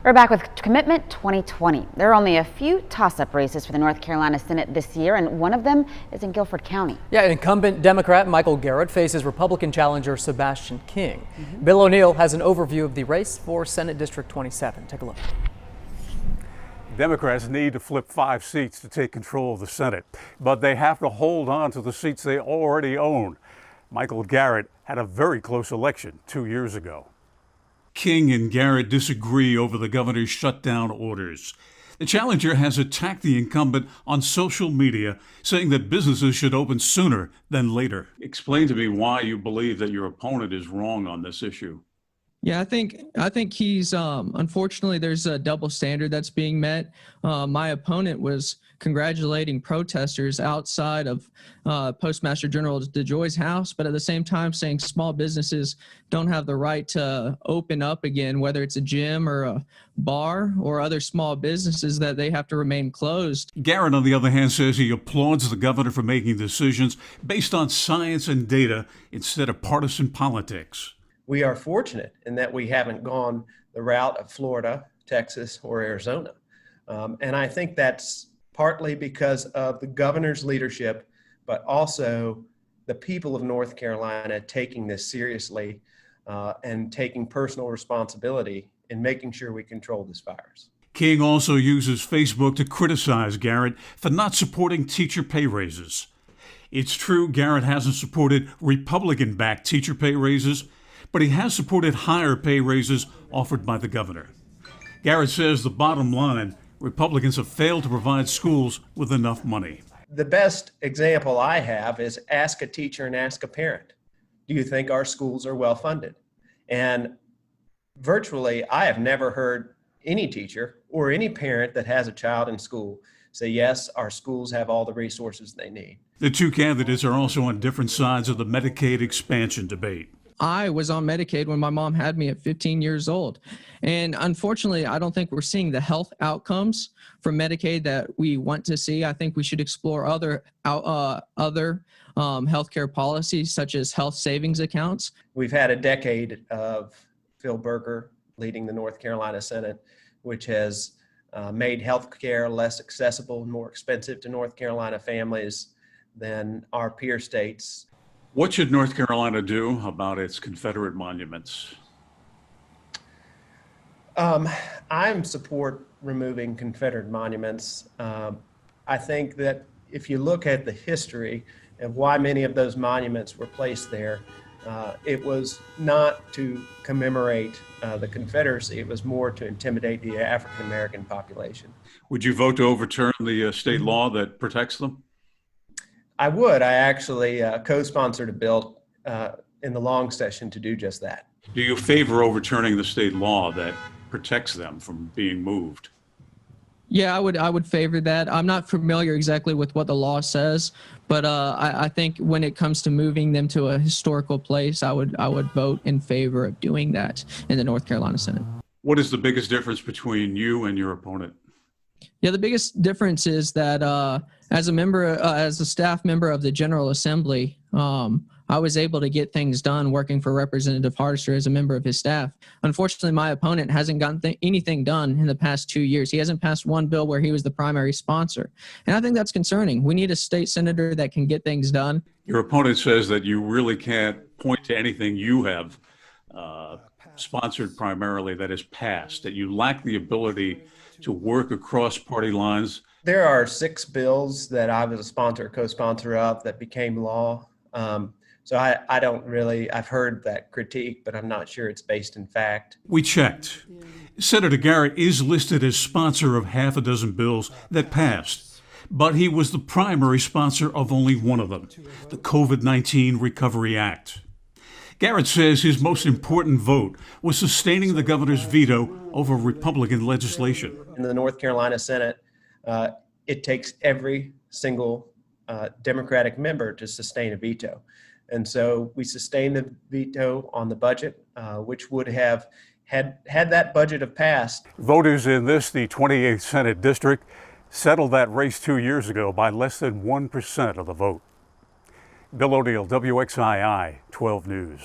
We're back with Commitment 2020. There are only a few toss-up races for the North Carolina Senate this year, and one of them is in Guilford County. Yeah, incumbent Democrat Michael Garrett faces Republican challenger Sebastian King. Bill O'Neill has an overview of the race for Senate District 27. Take a look. Democrats need to flip 5 seats to take control of the Senate, but they have to hold on to the seats they already own. Michael Garrett had a very close election 2 years ago. King and Garrett disagree over the governor's shutdown orders. The challenger has attacked the incumbent on social media, saying that businesses should open sooner than later. Explain to me why you believe that your opponent is wrong on this issue. Yeah, I think he's unfortunately there's a double standard that's being met. My opponent was congratulating protesters outside of Postmaster General DeJoy's house, but at the same time saying small businesses don't have the right to open up again, whether it's a gym or a bar or other small businesses, that they have to remain closed. Garrett, on the other hand, says he applauds the governor for making decisions based on science and data instead of partisan politics. We are fortunate in that we haven't gone the route of Florida, Texas, or Arizona. And I think that's partly because of the governor's leadership, but also the people of North Carolina taking this seriously and taking personal responsibility in making sure we control this virus. King also uses Facebook to criticize Garrett for not supporting teacher pay raises. It's true Garrett hasn't supported Republican-backed teacher pay raises, but he has supported higher pay raises offered by the governor. Garrett says the bottom line, Republicans have failed to provide schools with enough money. The best example I have is ask a teacher and ask a parent. Do you think our schools are well funded? And virtually, I have never heard any teacher or any parent that has a child in school say, yes, our schools have all the resources they need. The two candidates are also on different sides of the Medicaid expansion debate. I was on Medicaid when my mom had me at 15 years old. And unfortunately, I don't think we're seeing the health outcomes from Medicaid that we want to see. I think we should explore other healthcare policies, such as health savings accounts. We've had a decade of Phil Berger leading the North Carolina Senate, which has made healthcare less accessible and more expensive to North Carolina families than our peer states. What should North Carolina do about its Confederate monuments? I support removing Confederate monuments. I think that if you look at the history of why many of those monuments were placed there, it was not to commemorate the Confederacy. It was more to intimidate the African American population. Would you vote to overturn the state law that protects them? I would. I actually co-sponsored a bill in the long session to do just that. Do you favor overturning the state law that protects them from being moved? Yeah, I would favor that. I'm not familiar exactly with what the law says, but I think when it comes to moving them to a historical place, I would vote in favor of doing that in the North Carolina Senate. What is the biggest difference between you and your opponent? Yeah, the biggest difference is that as a staff member of the General Assembly, I was able to get things done working for Representative Hardister as a member of his staff. Unfortunately, my opponent hasn't gotten anything done in the past 2 years. He hasn't passed one bill where he was the primary sponsor. And I think that's concerning. We need a state senator that can get things done. Your opponent says that you really can't point to anything you have sponsored primarily that has passed, that you lack the ability to work across party lines. There are 6 bills that I was a sponsor or co-sponsor of that became law. So I don't really, I've heard that critique, but I'm not sure it's based in fact. We checked. Senator Garrett is listed as sponsor of half a dozen bills that passed, but he was the primary sponsor of only one of them, the COVID-19 Recovery Act. Garrett says his most important vote was sustaining the governor's veto over Republican legislation. In the North Carolina Senate, it takes every single Democratic member to sustain a veto. And so we sustained the veto on the budget, which would have had that budget have passed. Voters in this, the 28th Senate District, settled that race 2 years ago by less than 1% of the vote. Bill O'Neill, WXII 12 News.